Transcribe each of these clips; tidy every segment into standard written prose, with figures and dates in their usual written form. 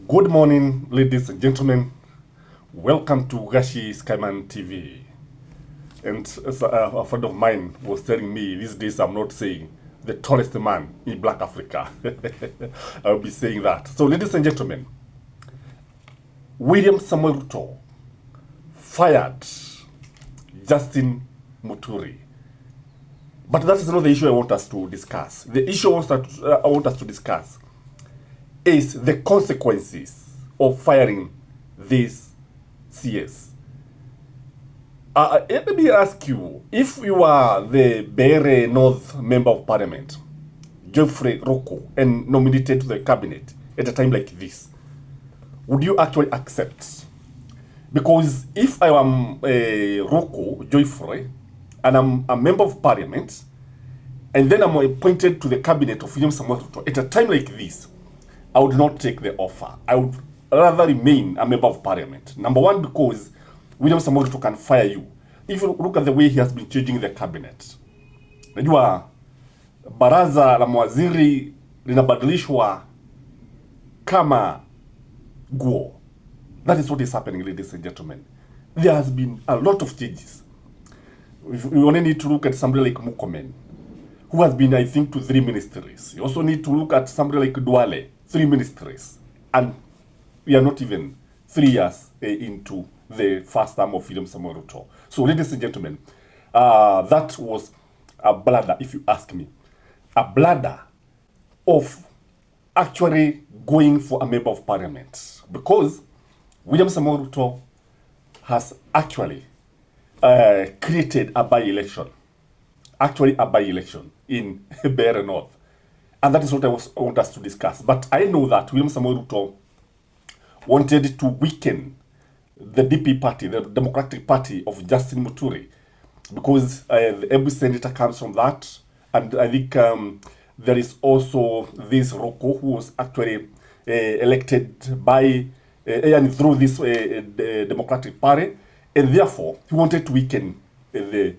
Good morning, ladies and gentlemen. Welcome to Gashi Skyman TV. And as a friend of mine was telling me, these days I'm not saying the tallest man in Black Africa. I'll be saying that. So, ladies and gentlemen, William Samuel Ruto fired Justin Muturi. But that is not the issue I want us to discuss. The issue I want us to discuss is the consequences of firing this CS. Let me ask you, if you are the Bere North Member of Parliament, Geoffrey Roko, and nominated to the cabinet at a time like this, would you actually accept? Because if I am Roko, Geoffrey, and I'm a Member of Parliament, and then I'm appointed to the cabinet of William Samuel Ruto at a time like this, I would not take the offer. I would rather remain a Member of Parliament. Number one, because William Samuel Ruto can fire you. If you look at the way he has been changing the cabinet. Najua, baraza la mawaziri linabadilishwa kama guo. That is what is happening, ladies and gentlemen. There has been a lot of changes. We only need to look at somebody like Mukomen, who has been, I think, to 3 ministries. You also need to look at somebody like Duale, 3 ministries. And we are not even 3 years into the first term of William Samuel Ruto. So, ladies and gentlemen, that was a bladder, if you ask me. A bladder of actually going for a Member of Parliament. Because William Samuel Ruto has actually created a by-election. Actually, a by-election in Bere North. And that is what I want us to discuss. But I know that William Samuel Ruto wanted to weaken the DP party, the Democratic Party of Justin Muturi, because every senator comes from that. And I think there is also this Roko, who was actually elected by and through this Democratic Party. And therefore, he wanted to weaken the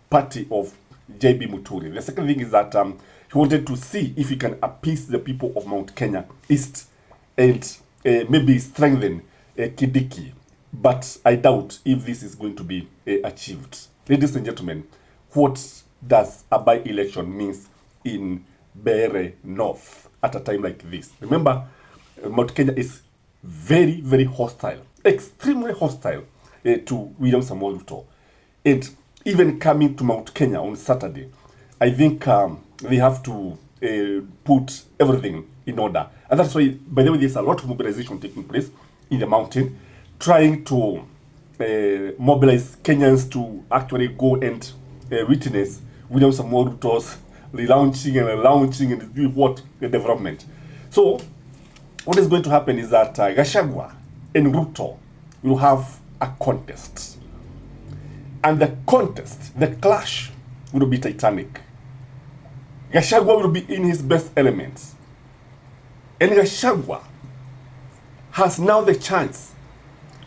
party of JB Muturi. The second thing is that he wanted to see if he can appease the people of Mount Kenya East and maybe strengthen Kidiki. But I doubt if this is going to be achieved. Ladies and gentlemen, what does a by-election means in Bere North at a time like this? Remember, Mount Kenya is very, very hostile, extremely hostile to William Samuel Ruto. And even coming to Mount Kenya on Saturday, I think they have to put everything in order. And that's why, by the way, there's a lot of mobilization taking place in the mountain, trying to mobilize Kenyans to actually go and witness William Samuel Ruto's relaunching and launching and doing what? The development. So, what is going to happen is that Gachagua and Ruto will have a contest. And the contest, the clash, will be titanic. Gachagua will be in his best elements. And Gachagua has now the chance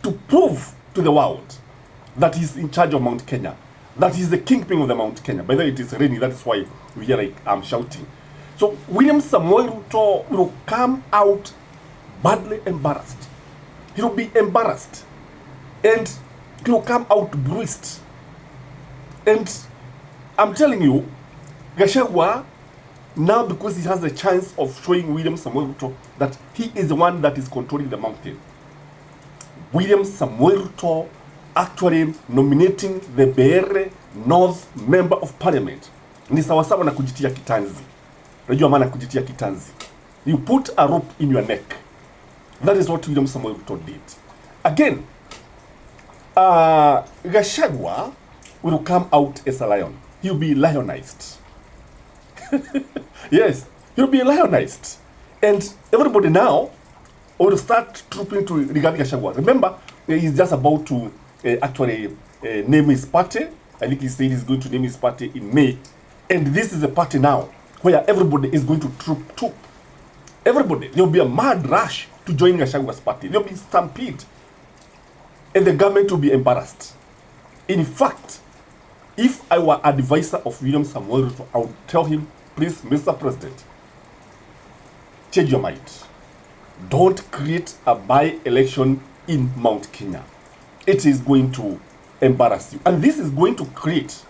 to prove to the world that he's in charge of Mount Kenya, that he's the kingpin of the Mount Kenya. By the way, it is raining, that is why we hear like I'm shouting. So William Samuel Ruto will come out badly embarrassed. He will be embarrassed. And he will come out bruised. And I'm telling you, Gachagua, now because he has the chance of showing William Samuel Ruto that he is the one that is controlling the mountain. William Samuel Ruto actually nominating the Bere North Member of Parliament. Ni sawasawa na kujitia kitanzi. Unajua maana kujitia kitanzi. You put a rope in your neck. That is what William Samuel Ruto did. Again, Gachagua will come out as a lion. He'll be lionized. Yes, he'll be lionized. And everybody now will start trooping to regard Gachagua. Remember, he's just about to actually name his party. I think he said he's going to name his party in May. And this is a party now where everybody is going to troop to. Everybody. There will be a mad rush to join Gachagua's party. There will be stampede. And the government will be embarrassed. In fact, if I were advisor of William Samuel Ruto, I would tell him, please, Mr. President, change your mind. don't create a by-election in Mount Kenya. It is going to embarrass you. And this is going to create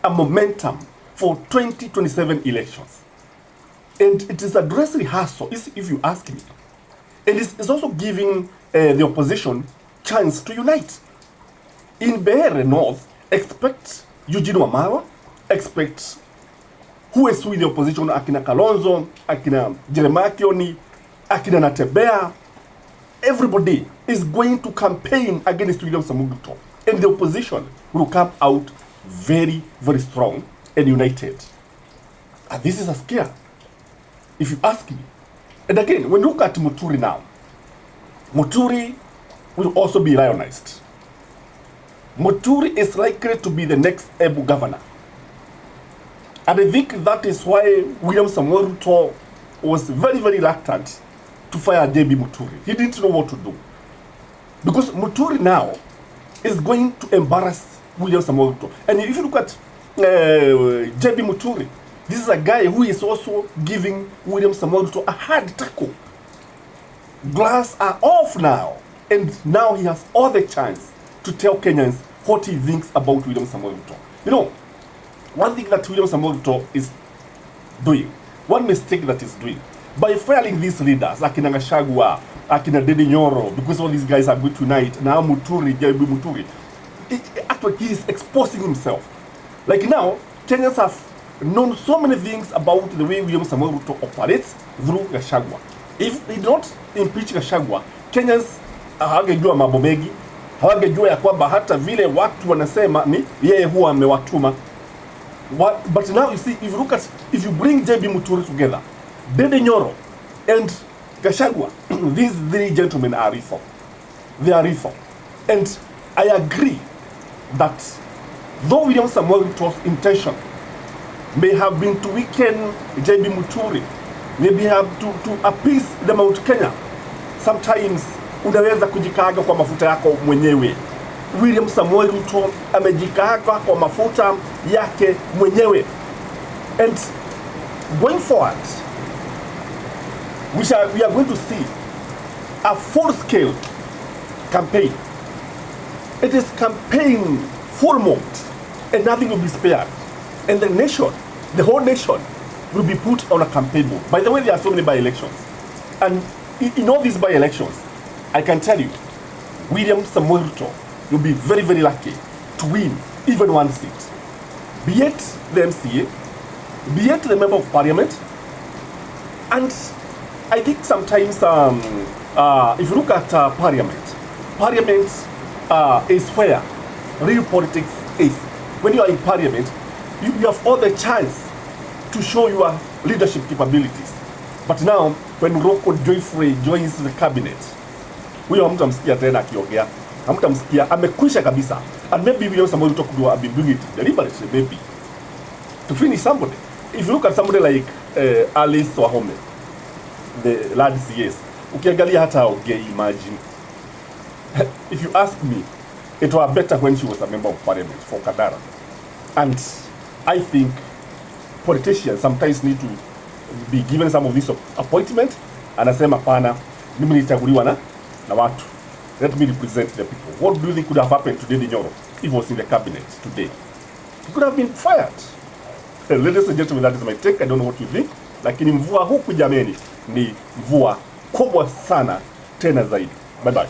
a momentum for 2027 elections. And it is a dress rehearsal, if you ask me. And it's also giving the opposition chance to unite. In Behere North, expect Eugene Wamalwa, expect who is with the opposition, Akina Kalonzo, Akina Jeremiah Kioni, Akina Natebea. Everybody is going to campaign against William Samoei Ruto. And the opposition will come out very, very strong and united. And this is a scare, if you ask me. And again, when you look at Muturi now, Muturi will also be lionized. Muturi is likely to be the next Embu governor. And I think that is why William Samoei Ruto was very, very reluctant to fire JB Muturi. He didn't know what to do. Because Muturi now is going to embarrass William Samoei Ruto. And if you look at JB Muturi, this is a guy who is also giving William Samoei Ruto a hard tackle. Glass are off now. And now he has all the chance to tell Kenyans what he thinks about William Samoei Ruto. You know, one thing that William Samoei Ruto is doing, one mistake that he's doing, by firing these leaders, Akina Gachagua, Akina Dede Nyoro, because all these guys are going to unite, now Muturi, JB Muturi, actually he is exposing himself. Like now, Kenyans have known so many things about the way William Samoei Ruto operates through Gachagua. If he don't impeach Gachagua, Kenyans hawangejua mambo mengi, hawangejua ya kwamba hata vile watu wanasema ni yeye huwa amewatuma. But now you see, if you bring JB Muturi together, Dede Nyoro and Gachagua, these three gentlemen are reform. They are reform. And I agree that though William Samoei Ruto's intention may have been to weaken JB Muturi, maybe have to appease the Mount Kenya, sometimes unaweza kujikaga kwa mafuta yako mwenyewe. William Samoei Ruto amejikaga kwa mafuta yake mwenyewe. And going forward, we are going to see a full-scale campaign. It is campaign full mode, and nothing will be spared. And the nation, the whole nation, will be put on a campaign mode. By the way, there are so many by-elections. And in all these by-elections, I can tell you, William Samoei Ruto will be very, very lucky to win even one seat. Be it the MCA, be it the Member of Parliament. And I think sometimes, if you look at Parliament is where real politics is. When you are in Parliament, you have all the chance to show your leadership capabilities. But now, when Roko Joyfrey joins the cabinet, huyo hamtamsikia tena akiongea, hamtamsikia, amekwisha kabisa. And maybe William Samoei Ruto could have been doing it deliberately, maybe, to finish somebody. If you look at somebody like Alice Wahome, the lad CS, ukiangalia hata haongei, imagine. If you ask me, it was better when she was a member of parliament for Kadara. And I think politicians sometimes need to be given some of this appointment. Anasema pana, mimi nitaguliwa na watu. Let me represent the people. What do you think could have happened to Dede Nyoro if he was in the cabinet today? He could have been fired. Ladies and gentlemen, that is my take. I don't know what you think. Lakini mvua huku jameni ni mvua kubwa sana tena zaidi. Bye bye.